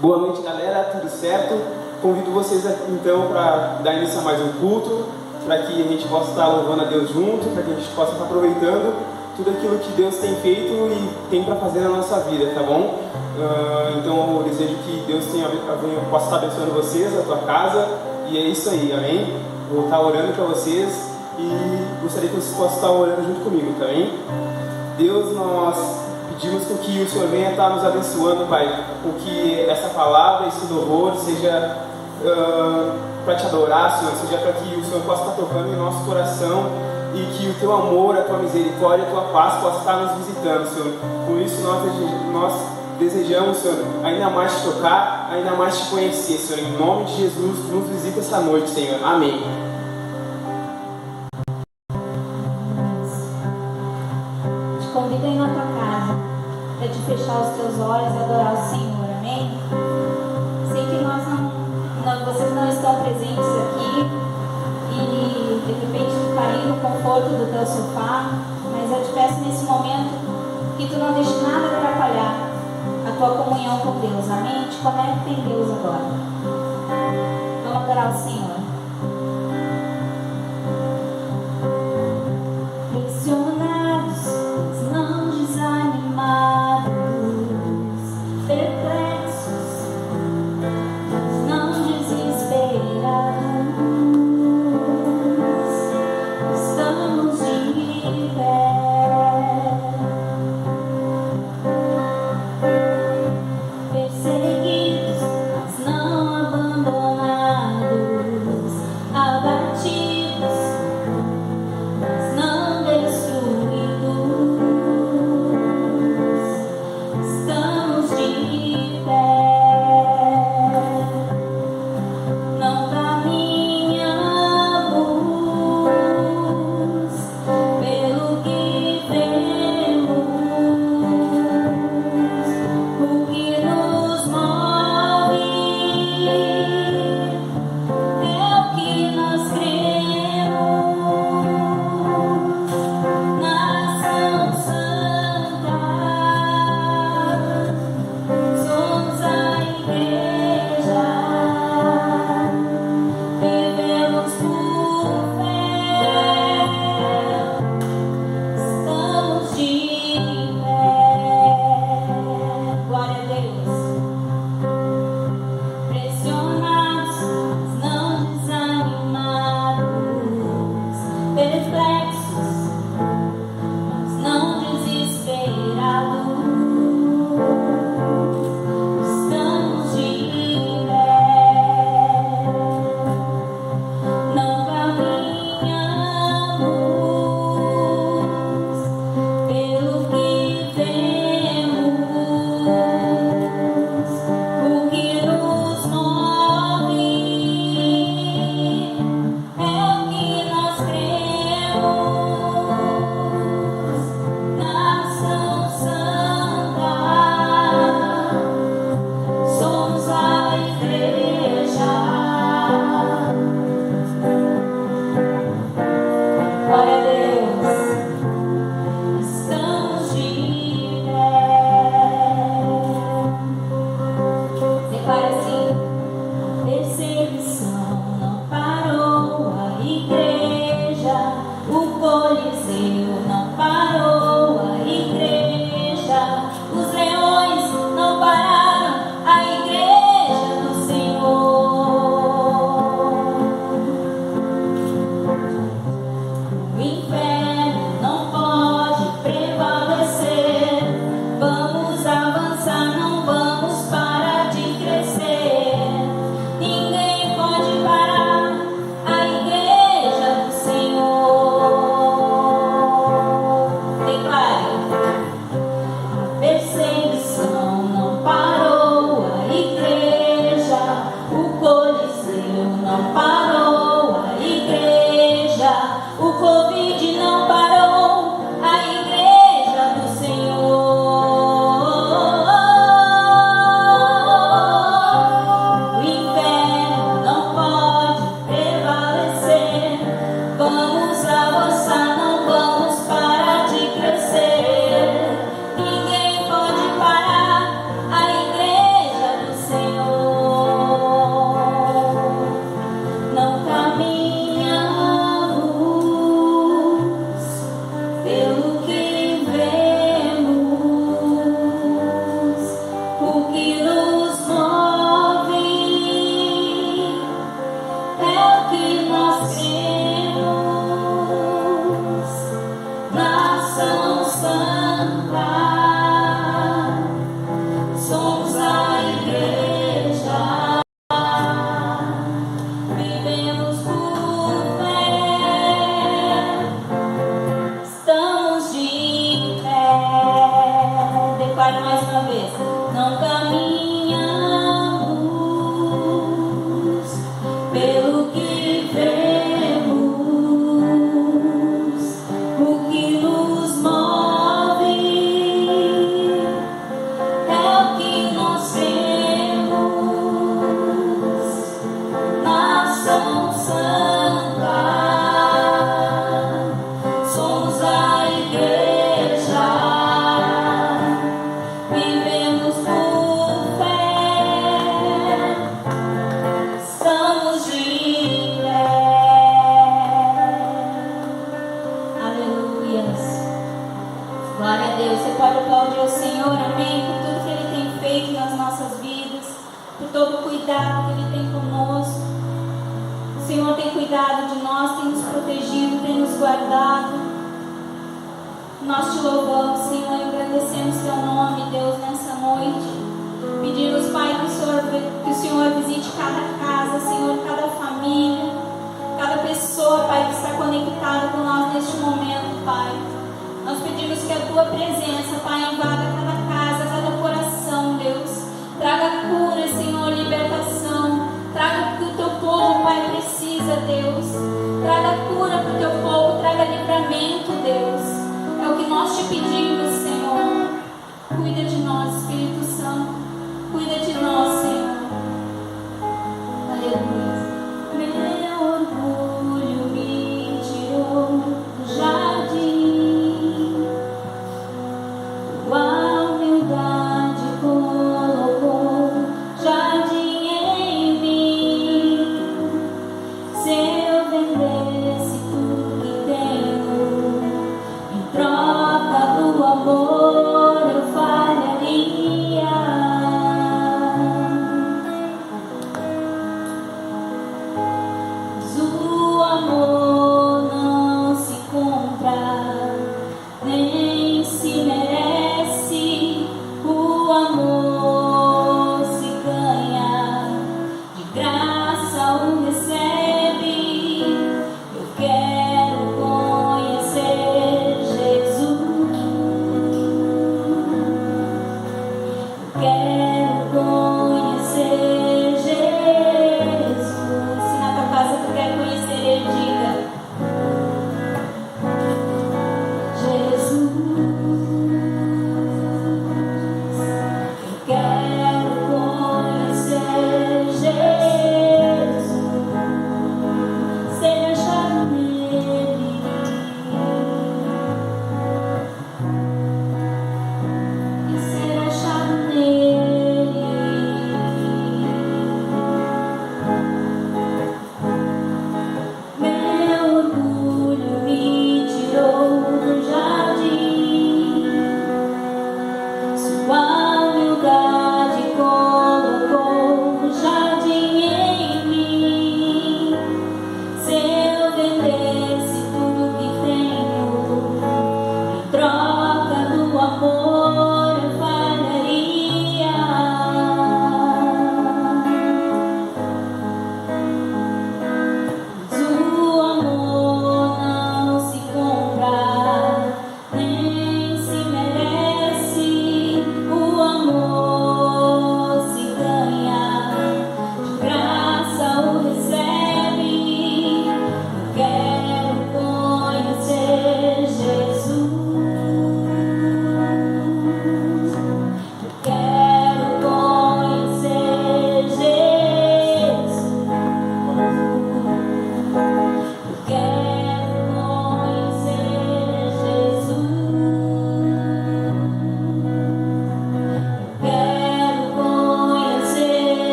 Boa noite, galera, tudo certo? Convido vocês então para dar início a mais um culto, para que a gente possa estar louvando a Deus junto, para que a gente possa estar aproveitando tudo aquilo que Deus tem feito e tem para fazer na nossa vida, tá bom? Então eu desejo que Deus possa estar abençoando vocês, a tua casa, e é isso aí, amém? Vou estar orando para vocês e gostaria que vocês possam estar orando junto comigo, tá bem? Deus, nós pedimos que o Senhor venha estar nos abençoando, Pai, com que essa palavra, esse louvor seja para te adorar, Senhor, seja para que o Senhor possa estar tocando em nosso coração e que o Teu amor, a Tua misericórdia, a Tua paz possa estar nos visitando, Senhor. Por isso nós desejamos, Senhor, ainda mais te tocar, ainda mais te conhecer, Senhor. Em nome de Jesus, nos visita essa noite, Senhor. Amém. Te convido aí na tua casa para te fechar os teus olhos e adorar o Senhor, amém? Sei que vocês não estão presentes aqui e de repente tu tá aí no conforto do teu sofá, mas eu te peço nesse momento que tu não deixe nada atrapalhar a tua comunhão com Deus, amém? Te conecta em Deus agora. Vamos adorar o Senhor. Pressionados, não desanimados, perplexos, não desesperados, estamos de pé, perseguidos, mas não pelo que vemos, o que nos move é o que nós temos, nação santa, somos a igreja, vivemos por fé, estamos de pé. Aleluias. Glória a Deus. Você pode aplaudir ao Senhor, amém, por tudo que Ele tem feito nas nossas vidas, por todo o cuidado que Ele tem conosco. O Senhor tem cuidado de nós, tem nos protegido, tem nos guardado. Nós te louvamos, Senhor, e agradecemos Teu nome, Deus, nessa noite. Pedimos, Pai, que o Senhor visite cada casa, Senhor, cada família, cada pessoa, Pai, que está conectada com nós neste momento, Pai. Nós pedimos que a Tua presença, Pai, invada cada casa, cada coração, Deus. Traga cura, Senhor, libertação. Traga o que o Teu povo, Pai, precisa, Deus. Traga cura para o Teu povo, traga livramento, Deus. É o que nós te pedimos, Senhor. Cuida de nós, Espírito Santo. Cuida de nós, Senhor. Aleluia. Meu orgulho me tirou do jardim, tua humildade colocou jardim em mim. Se eu vendesse tudo que tenho em troca do amor, eu falharia.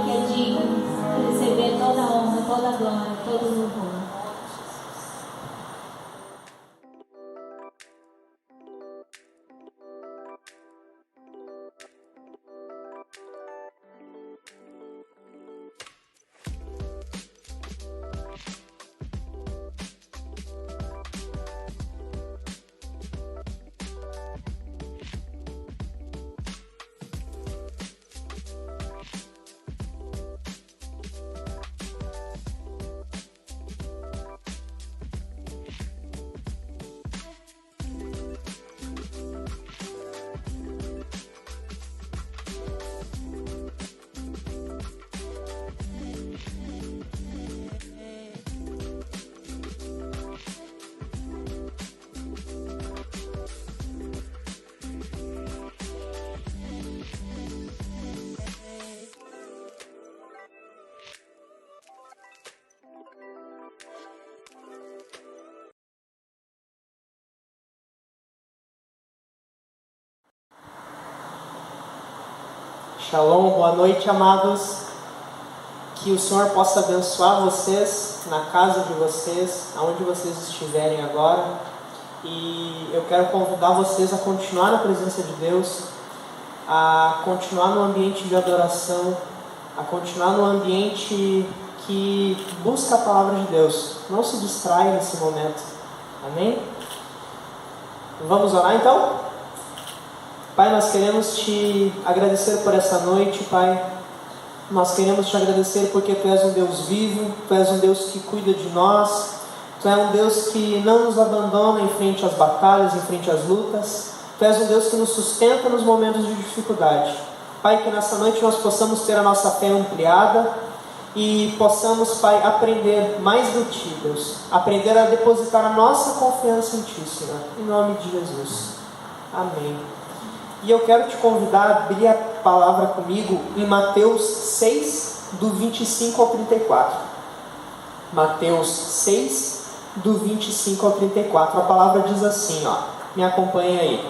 que é digno de receber toda a honra, toda a glória, todo o louvor. Shalom, boa noite, amados. Que o Senhor possa abençoar vocês na casa de vocês, aonde vocês estiverem agora. E eu quero convidar vocês a continuar na presença de Deus, a continuar no ambiente de adoração, a continuar no ambiente que busca a palavra de Deus. Não se distraia nesse momento. Amém? Vamos orar então? Pai, nós queremos te agradecer por essa noite, Pai. Nós queremos te agradecer porque Tu és um Deus vivo, Tu és um Deus que cuida de nós, Tu és um Deus que não nos abandona em frente às batalhas, em frente às lutas. Tu és um Deus que nos sustenta nos momentos de dificuldade. Pai, que nessa noite nós possamos ter a nossa fé ampliada e possamos, Pai, aprender mais de Ti, Deus. Aprender a depositar a nossa confiança em Ti, Senhor. Em nome de Jesus. Amém. E eu quero te convidar a abrir a palavra comigo em Mateus 6, do 25 ao 34. Mateus 6, do 25 ao 34. A palavra diz assim, ó. Me acompanha aí.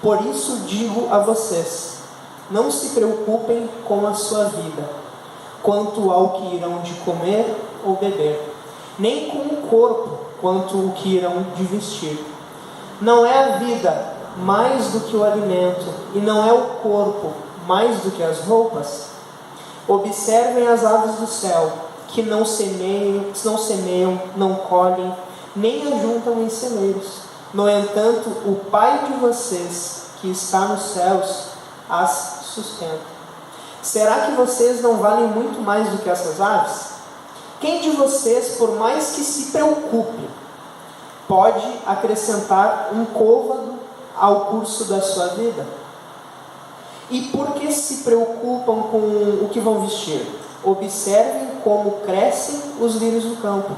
Por isso digo a vocês, não se preocupem com a sua vida, quanto ao que irão de comer ou beber, nem com o corpo, quanto o que irão de vestir. Não é a vida mais do que o alimento, e não é o corpo mais do que as roupas? Observem as aves do céu, que não semeiam, não colhem, nem ajuntam em celeiros. No entanto, o Pai de vocês, que está nos céus, as sustenta. Será que vocês não valem muito mais do que essas aves? Quem de vocês, por mais que se preocupe, pode acrescentar um côvado ao curso da sua vida? E por que se preocupam com o que vão vestir? Observem como crescem os lírios do campo.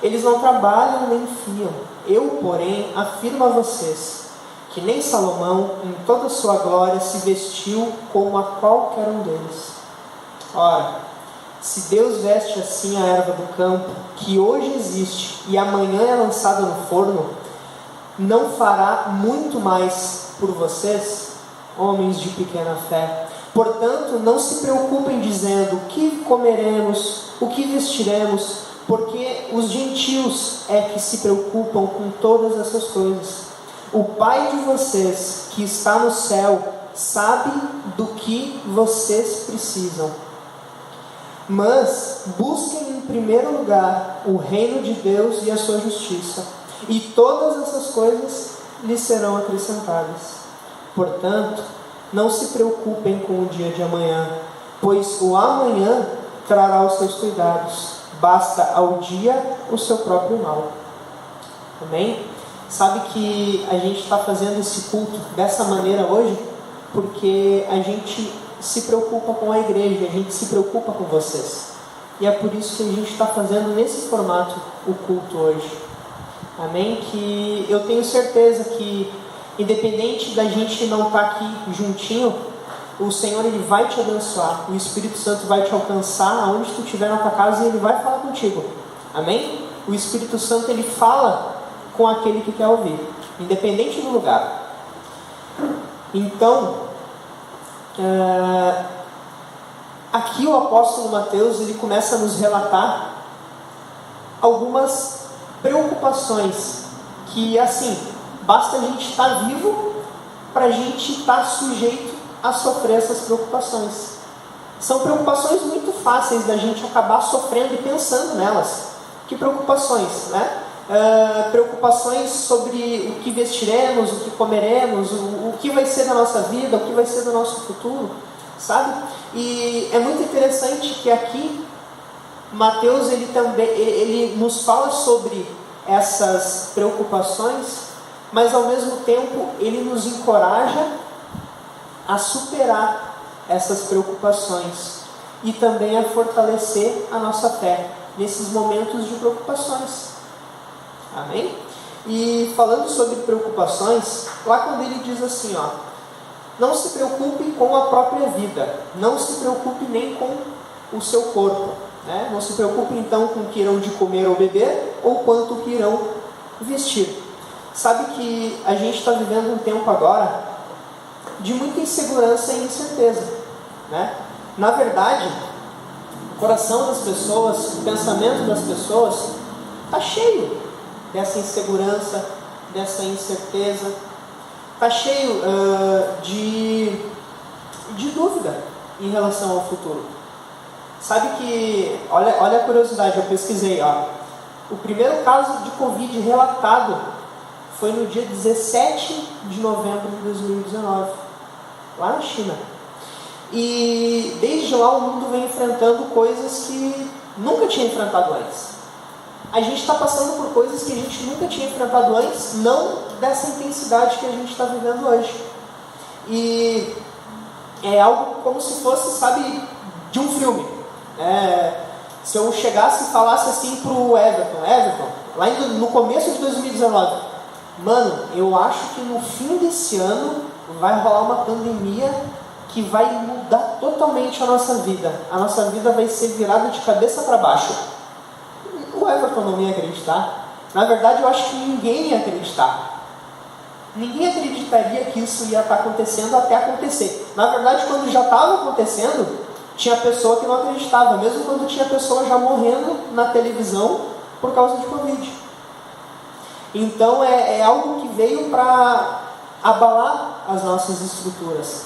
Eles não trabalham nem fiam. Eu, porém, afirmo a vocês que nem Salomão, em toda a sua glória, se vestiu como a qualquer um deles. Ora, se Deus veste assim a erva do campo, que hoje existe e amanhã é lançada no forno, não fará muito mais por vocês, homens de pequena fé? Portanto, não se preocupem dizendo o que comeremos, o que vestiremos, porque os gentios é que se preocupam com todas essas coisas. O Pai de vocês, que está no céu, sabe do que vocês precisam. Mas busquem em primeiro lugar o reino de Deus e a sua justiça, e todas essas coisas lhes serão acrescentadas. Portanto, não se preocupem com o dia de amanhã, pois o amanhã trará os seus cuidados. Basta ao dia o seu próprio mal. Amém? Sabe que a gente está fazendo esse culto dessa maneira hoje porque a gente se preocupa com a igreja, a gente se preocupa com vocês. E é por isso que a gente está fazendo nesse formato o culto hoje. Amém? Que eu tenho certeza que, independente da gente não estar aqui juntinho, o Senhor ele vai te abençoar. O Espírito Santo vai te alcançar aonde tu estiver na tua casa e ele vai falar contigo. Amém? O Espírito Santo ele fala com aquele que quer ouvir, independente do lugar. aqui o apóstolo Mateus ele começa a nos relatar algumas preocupações que, assim, basta a gente estar vivo para a gente estar sujeito a sofrer essas preocupações. São preocupações muito fáceis da gente acabar sofrendo e pensando nelas. Que preocupações, né? Preocupações sobre o que vestiremos, o que comeremos, o que vai ser da nossa vida, o que vai ser do nosso futuro, sabe? E é muito interessante que aqui Mateus ele nos fala sobre essas preocupações, mas ao mesmo tempo ele nos encoraja a superar essas preocupações e também a fortalecer a nossa fé nesses momentos de preocupações. Amém? E falando sobre preocupações, lá quando ele diz assim, ó, não se preocupe com a própria vida, não se preocupe nem com o seu corpo, né? Não se preocupe então com o que irão de comer ou beber, ou quanto que irão vestir. Sabe que a gente está vivendo um tempo agora de muita insegurança e incerteza, né? Na verdade, o coração das pessoas, o pensamento das pessoas está cheio dessa insegurança, dessa incerteza, está cheio de dúvida em relação ao futuro. Sabe que, olha a curiosidade, eu pesquisei, ó, o primeiro caso de Covid relatado foi no dia 17 de novembro de 2019, lá na China. E desde lá o mundo vem enfrentando coisas que nunca tinha enfrentado antes. A gente está passando por coisas que a gente nunca tinha enfrentado antes, não dessa intensidade que a gente está vivendo hoje. E é algo como se fosse, sabe, de um filme. Se eu chegasse e falasse assim pro Everton, lá no começo de 2019, mano, eu acho que no fim desse ano vai rolar uma pandemia que vai mudar totalmente a nossa vida. A nossa vida vai ser virada de cabeça para baixo. O Everton não ia acreditar. Na verdade, eu acho que ninguém ia acreditar. Ninguém acreditaria que isso ia estar acontecendo até acontecer. Na verdade, quando já estava acontecendo, tinha pessoa que não acreditava, mesmo quando tinha pessoa já morrendo na televisão por causa de Covid. Então é algo que veio para abalar as nossas estruturas.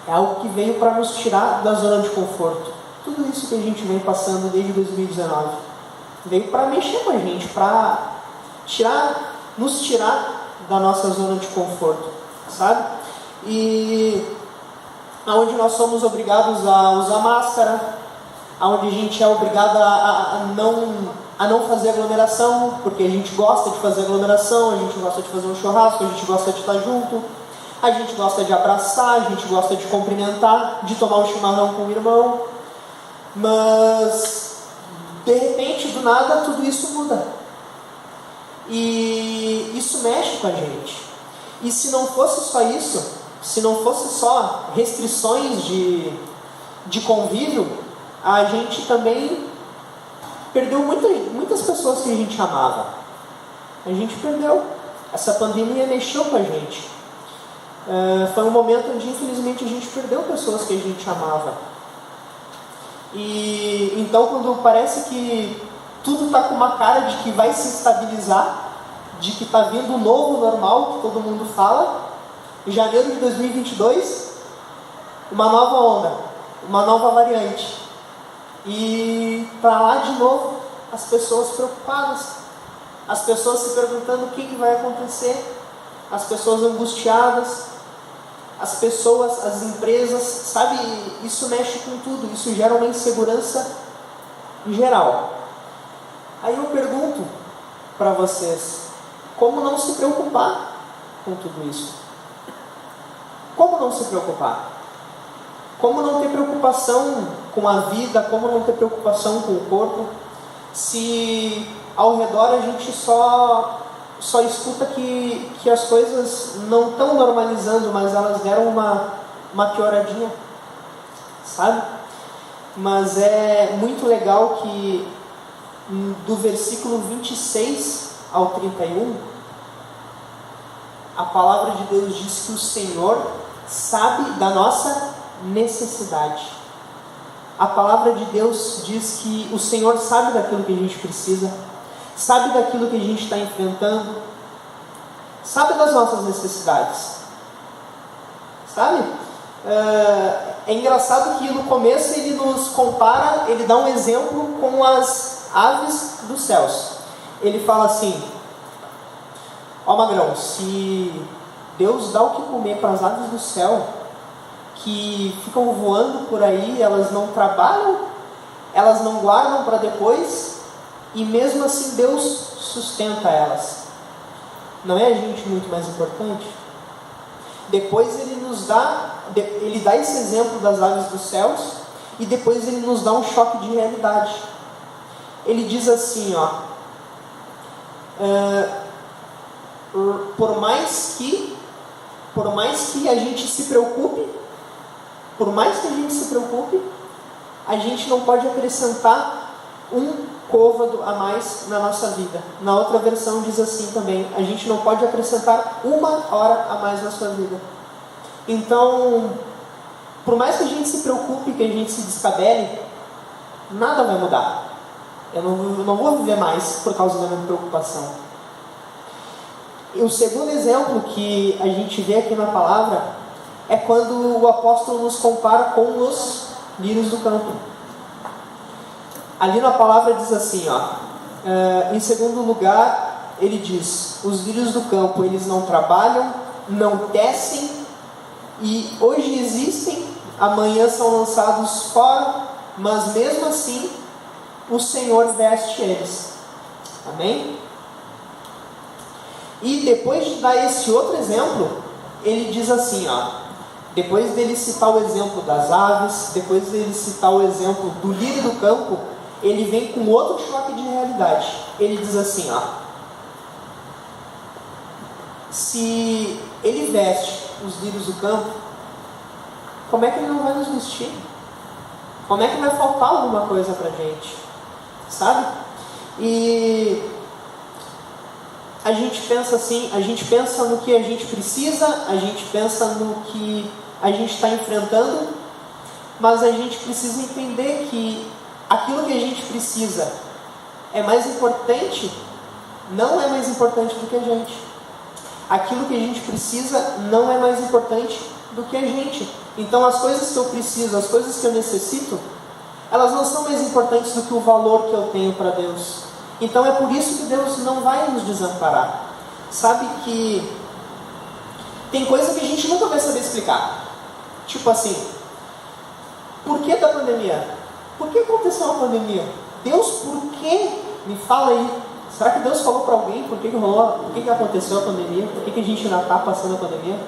É algo que veio para nos tirar da zona de conforto. Tudo isso que a gente vem passando desde 2019 veio para mexer com a gente, para nos tirar da nossa zona de conforto, sabe? E onde nós somos obrigados a usar máscara, onde a gente é obrigado a não fazer aglomeração, porque a gente gosta de fazer aglomeração, a gente gosta de fazer um churrasco, a gente gosta de estar junto, a gente gosta de abraçar, a gente gosta de cumprimentar, de tomar um chimarrão com o irmão, mas de repente, do nada, tudo isso muda. E isso mexe com a gente. E se não fosse só isso, se não fosse só restrições de convívio, a gente também perdeu muitas pessoas que a gente amava. A gente perdeu. Essa pandemia mexeu com a gente. Foi um momento onde, infelizmente, a gente perdeu pessoas que a gente amava. E então, quando parece que tudo está com uma cara de que vai se estabilizar, de que está vindo um novo normal, que todo mundo fala, em janeiro de 2022, uma nova onda, uma nova variante. E para lá de novo, as pessoas preocupadas, as pessoas se perguntando o que vai acontecer, as pessoas angustiadas, as pessoas, as empresas, sabe, isso mexe com tudo, isso gera uma insegurança em geral. Aí eu pergunto para vocês, como não se preocupar com tudo isso? Como não se preocupar? Como não ter preocupação com a vida? Como não ter preocupação com o corpo? Se ao redor a gente só escuta que as coisas não estão normalizando, mas elas deram uma pioradinha, sabe? Mas é muito legal que do versículo 26 ao 31, a palavra de Deus diz que o Senhor sabe da nossa necessidade. a palavra de Deus diz que o Senhor sabe daquilo que a gente precisa, sabe daquilo que a gente está enfrentando, sabe das nossas necessidades, sabe? É engraçado que no começo ele nos compara, ele dá um exemplo com as aves dos céus. Ele fala assim: ó magrão, se Deus dá o que comer para as aves do céu, que ficam voando por aí, elas não trabalham, elas não guardam para depois, e mesmo assim Deus sustenta elas. Não é a gente muito mais importante? Depois ele dá esse exemplo das aves dos céus, e depois ele nos dá um choque de realidade. Ele diz assim, ó, por mais que a gente se preocupe, a gente não pode acrescentar um côvado a mais na nossa vida. Na outra versão diz assim também: a gente não pode acrescentar 1 hora a mais na sua vida. Então, por mais que a gente se preocupe, que a gente se descabele, nada vai mudar. Eu não vou viver mais por causa da minha preocupação. E o segundo exemplo que a gente vê aqui na palavra é quando o apóstolo nos compara com os lírios do campo. Ali na palavra diz assim, ó, em segundo lugar, ele diz: os lírios do campo, eles não trabalham, não tecem, e hoje existem, amanhã são lançados fora, mas mesmo assim, o Senhor veste eles. Amém? E depois de dar esse outro exemplo, ele diz assim, ó, depois dele citar o exemplo das aves, depois dele citar o exemplo do lírio do campo, ele vem com outro choque de realidade. Ele diz assim, ó, se ele veste os lírios do campo, como é que ele não vai nos vestir? Como é que vai faltar alguma coisa pra gente? Sabe? E a gente pensa assim, a gente pensa no que a gente precisa, a gente pensa no que a gente está enfrentando, mas a gente precisa entender que aquilo que a gente precisa é mais importante, não é mais importante do que a gente. Aquilo que a gente precisa não é mais importante do que a gente. Então as coisas que eu preciso, as coisas que eu necessito, elas não são mais importantes do que o valor que eu tenho para Deus. Então é por isso que Deus não vai nos desamparar. Sabe que tem coisa que a gente nunca vai saber explicar. Tipo assim, por que da pandemia? Por que aconteceu a pandemia? Deus, por que? Me fala aí. Será que Deus falou para alguém por que rolou? Por que aconteceu a pandemia? Por que a gente ainda está passando a pandemia?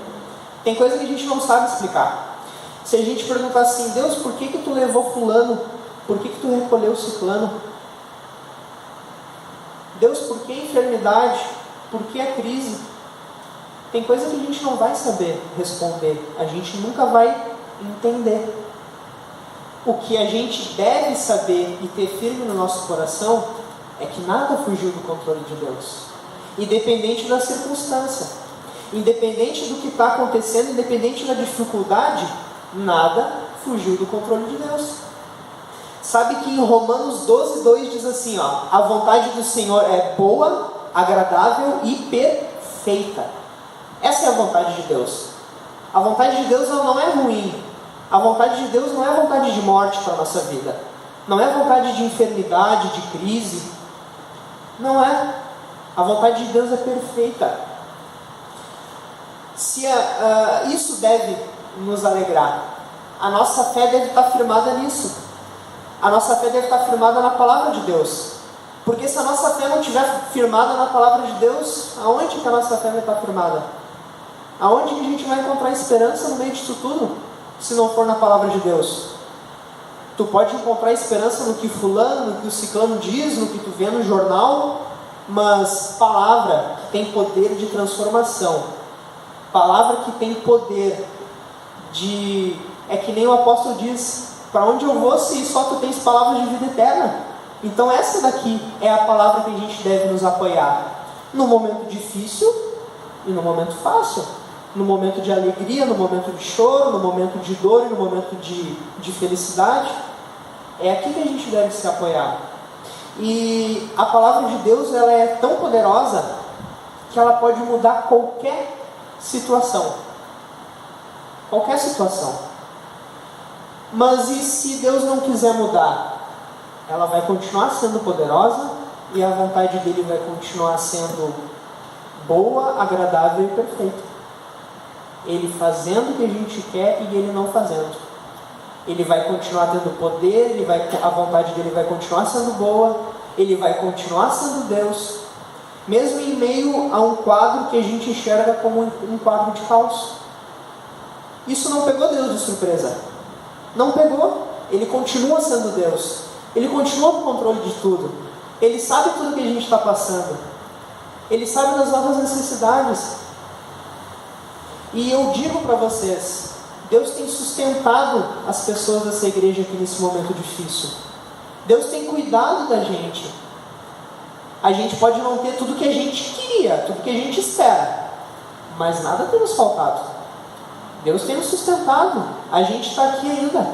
Tem coisa que a gente não sabe explicar. Se a gente perguntar assim, Deus, por que tu levou fulano? Por que tu recolheu ciclano? Deus, por que a enfermidade? Por que a crise? Tem coisa que a gente não vai saber responder. A gente nunca vai entender. O que a gente deve saber e ter firme no nosso coração é que nada fugiu do controle de Deus. Independente da circunstância, independente do que está acontecendo, independente da dificuldade, nada fugiu do controle de Deus. Sabe que em Romanos 12:2 diz assim, ó, a vontade do Senhor é boa, agradável e perfeita. Essa é a vontade de Deus. A vontade de Deus ela não é ruim. A vontade de Deus não é vontade de morte para a nossa vida. Não é vontade de enfermidade, de crise. Não é. A vontade de Deus é perfeita. Isso deve nos alegrar. A nossa fé deve estar firmada nisso. A nossa fé deve estar firmada na palavra de Deus. Porque se a nossa fé não estiver firmada na palavra de Deus, aonde que a nossa fé vai estar firmada? Aonde que a gente vai encontrar esperança no meio disso tudo? Se não for na palavra de Deus. Tu pode encontrar esperança no que fulano, no que o ciclano diz, no que tu vê no jornal, mas palavra que tem poder de transformação, palavra que tem poder de... É que nem o apóstolo diz, para onde eu vou se só tu tens palavras de vida eterna? Então essa daqui é a palavra que a gente deve nos apoiar, no momento difícil e no momento fácil, no momento de alegria, no momento de choro, no momento de dor e no momento de felicidade. É aqui que a gente deve se apoiar. E a palavra de Deus, ela é tão poderosa que ela pode mudar qualquer situação. Qualquer situação. Mas e se Deus não quiser mudar? Ela vai continuar sendo poderosa e a vontade dele vai continuar sendo boa, agradável e perfeita. Ele fazendo o que a gente quer e ele não fazendo. Ele vai continuar tendo poder, a vontade dele vai continuar sendo boa, ele vai continuar sendo Deus, mesmo em meio a um quadro que a gente enxerga como um quadro de caos. Isso não pegou Deus de surpresa. Não pegou. Ele continua sendo Deus. Ele continua no controle de tudo. Ele sabe tudo que a gente está passando. Ele sabe das nossas necessidades. E eu digo para vocês, Deus tem sustentado as pessoas dessa igreja aqui nesse momento difícil. Deus tem cuidado da gente. A gente pode não ter tudo que a gente queria, tudo que a gente espera, mas nada tem nos faltado. Deus tem nos sustentado. A gente está aqui ainda.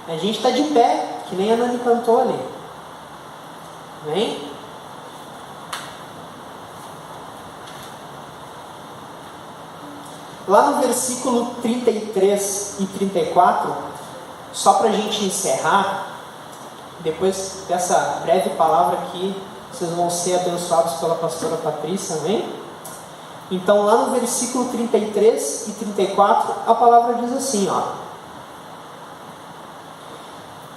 A gente está de pé, que nem a Nani cantou ali. Amém? Lá no versículo 33 e 34, só para a gente encerrar, depois dessa breve palavra aqui, vocês vão ser abençoados pela pastora Patrícia, amém? Então lá no versículo 33 e 34, a palavra diz assim, ó: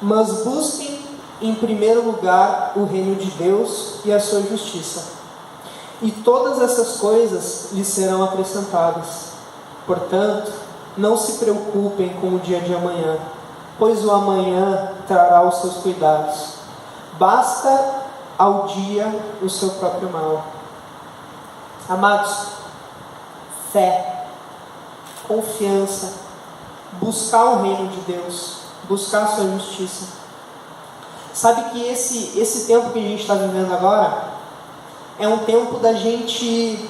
mas busquem em primeiro lugar o reino de Deus e a sua justiça, e todas essas coisas lhes serão acrescentadas. Portanto, não se preocupem com o dia de amanhã, pois o amanhã trará os seus cuidados. Basta ao dia o seu próprio mal. Amados, fé, confiança, buscar o reino de Deus, buscar a sua justiça. Sabe que esse tempo que a gente está vivendo agora é um tempo da gente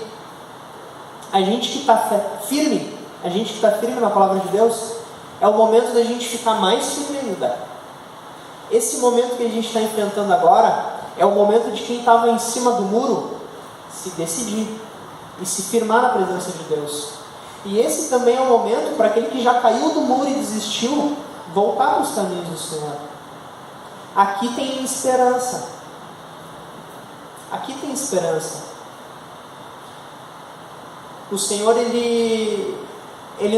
que está firme, a gente que está firme na palavra de Deus, é o momento da gente ficar mais firme ainda. Esse momento que a gente está enfrentando agora é o momento de quem estava em cima do muro se decidir e se firmar na presença de Deus. E esse também é o momento para aquele que já caiu do muro e desistiu, voltar para os caminhos do Senhor. Aqui tem esperança. Aqui tem esperança. O Senhor, Ele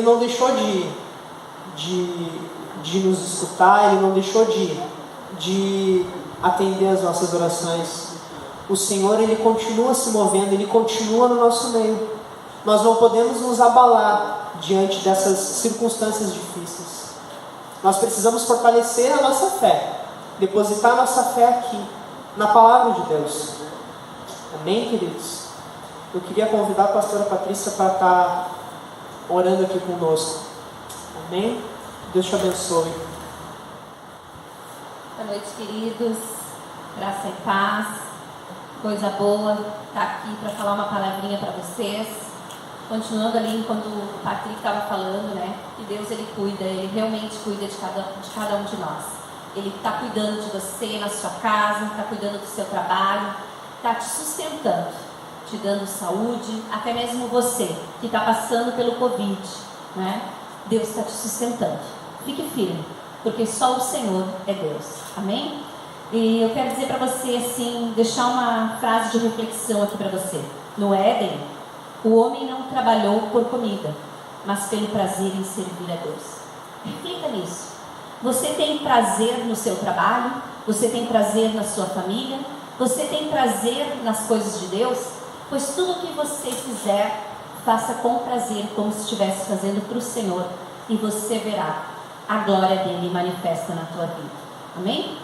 não deixou de nos escutar, Ele não deixou de atender as nossas orações. O Senhor, Ele continua se movendo, Ele continua no nosso meio. Nós não podemos nos abalar diante dessas circunstâncias difíceis. Nós precisamos fortalecer a nossa fé, depositar a nossa fé aqui, na palavra de Deus. Amém, queridos? Eu queria convidar a pastora Patrícia para estar orando aqui conosco. Amém? Deus te abençoe. Boa noite, queridos. Graça e paz. Coisa boa estar aqui para falar uma palavrinha para vocês. Continuando ali enquanto o Patrick estava falando, né? Que Deus, Ele cuida, Ele realmente cuida de cada um de nós. Ele está cuidando de você na sua casa, está cuidando do seu trabalho, está te sustentando, te dando saúde, até mesmo você que está passando pelo Covid, né? Deus está te sustentando. Fique firme, porque só o Senhor é Deus. Amém? E eu quero dizer para você assim, deixar uma frase de reflexão aqui para você. No Éden, o homem não trabalhou por comida, mas pelo prazer em servir a Deus. Reflita nisso. Você tem prazer no seu trabalho? Você tem prazer na sua família? Você tem prazer nas coisas de Deus? Pois tudo o que você fizer, faça com prazer, como se estivesse fazendo para o Senhor, e você verá a glória dele manifesta na tua vida. Amém?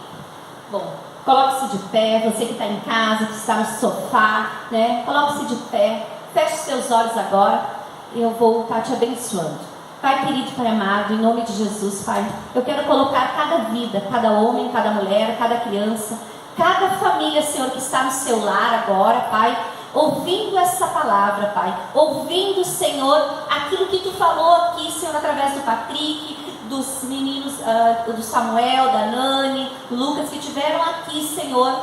Bom, coloque-se de pé, você que está em casa, que está no sofá, né? Coloque-se de pé, feche os seus olhos agora, e eu vou estar te abençoando. Pai querido, Pai amado, em nome de Jesus, Pai, eu quero colocar cada vida, cada homem, cada mulher, cada criança, cada família, Senhor, que está no seu lar agora, Pai, ouvindo essa palavra, Pai, ouvindo, Senhor, aquilo que Tu falou aqui, Senhor, através do Patrick, dos meninos, do Samuel, da Nani, do Lucas, que estiveram aqui, Senhor,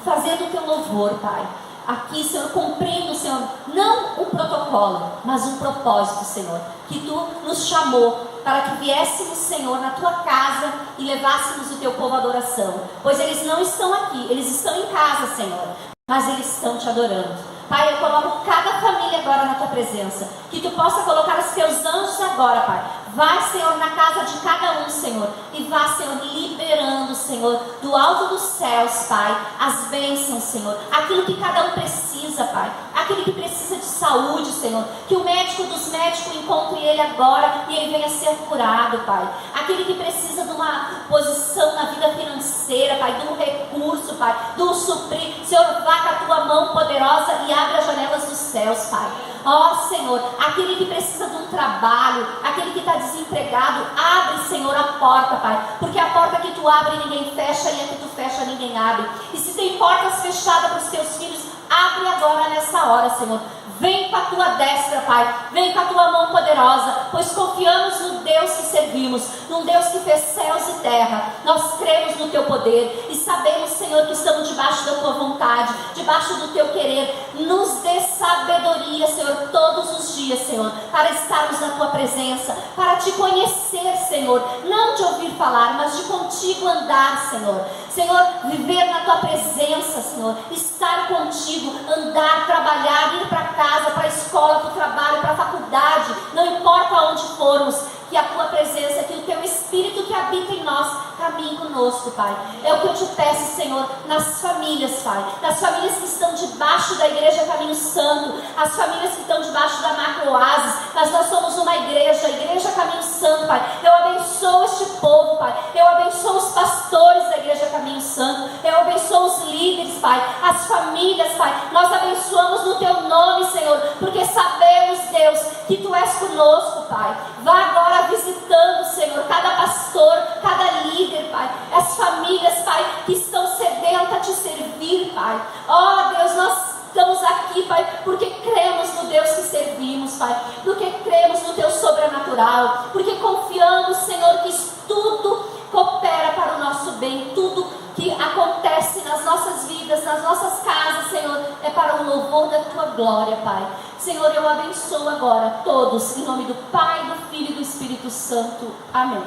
fazendo o teu louvor, Pai. Aqui, Senhor, cumprindo, Senhor, não um protocolo, mas um propósito, Senhor, que Tu nos chamou para que viéssemos, Senhor, na Tua casa e levássemos o Teu povo à adoração. Pois eles não estão aqui, eles estão em casa, Senhor, mas eles estão Te adorando. Pai, eu coloco cada família agora na Tua presença, que Tu possa colocar os Teus anjos agora, Pai. Vai, Senhor, na casa de cada um, Senhor, e vá, Senhor, liberando, Senhor, do alto dos céus, Pai, as bênçãos, Senhor, aquilo que cada um precisa, Pai, aquele que precisa de saúde, Senhor, que o médico dos médicos encontre ele agora e ele venha ser curado, Pai, aquele que precisa de uma posição na vida financeira, Pai, de um recurso, Pai, de um suprir, Senhor, vá com a Tua mão poderosa e abre as janelas dos céus, Pai. Ó, Senhor, aquele que precisa de um trabalho, aquele que está desempregado, abre, Senhor, a porta, Pai, porque a porta que Tu abre ninguém fecha e a que Tu fecha ninguém abre. E se tem portas fechadas para os Teus filhos, abre agora nessa hora, Senhor. Vem com a Tua destra, Pai, vem com a Tua mão poderosa, pois confiamos no Deus que servimos, num Deus que fez céus e terra. Nós cremos no Teu poder e sabemos, Senhor, que estamos debaixo da Tua vontade, debaixo do Teu querer. Nos dê sabedoria, Senhor, todos os dias, Senhor, para estarmos na Tua presença, para Te conhecer, Senhor, não de ouvir falar, mas de contigo andar, Senhor. Senhor, viver na Tua presença, Senhor, estar contigo, andar, trabalhar, ir para casa, para a escola, para o trabalho, para a faculdade, não importa onde formos, que a Tua presença, que o Teu Espírito que habita em nós caminhe conosco, Pai. É o que eu Te peço, Senhor, nas famílias, Pai, nas famílias que estão debaixo da Igreja Caminho Santo, as famílias que estão debaixo da Macro-Oásis, mas nós somos uma igreja, a Igreja Caminho Santo, Pai. Eu abençoo este povo, Pai, eu abençoo os pastores da Igreja Caminho Santo, eu abençoo os líderes, Pai, as famílias, Pai. Nós abençoamos no Teu nome, Senhor, porque sabemos, Deus, que Tu és conosco, Pai. Vá agora visitando, Senhor, cada pastor, cada líder, Pai, as famílias, Pai, que estão sedentas a Te servir, Pai. Ó, Deus, nós estamos aqui, Pai, porque cremos no Deus que servimos, Pai, porque cremos no Teu sobrenatural, porque confiamos, Senhor, que tudo coopera para o nosso bem, tudo que acontece nas nossas vidas, nas nossas casas, Senhor, é para o louvor da Tua glória, Pai. Senhor, eu abençoo agora todos, em nome do Pai, do Filho e do Espírito Santo. Amém.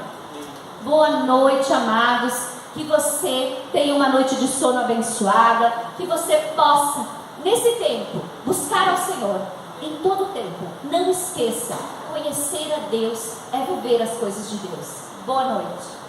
Boa noite, amados. Que você tenha uma noite de sono abençoada, que você possa, nesse tempo, buscar ao Senhor em todo o tempo. Não esqueça, conhecer a Deus é viver as coisas de Deus. Boa noite.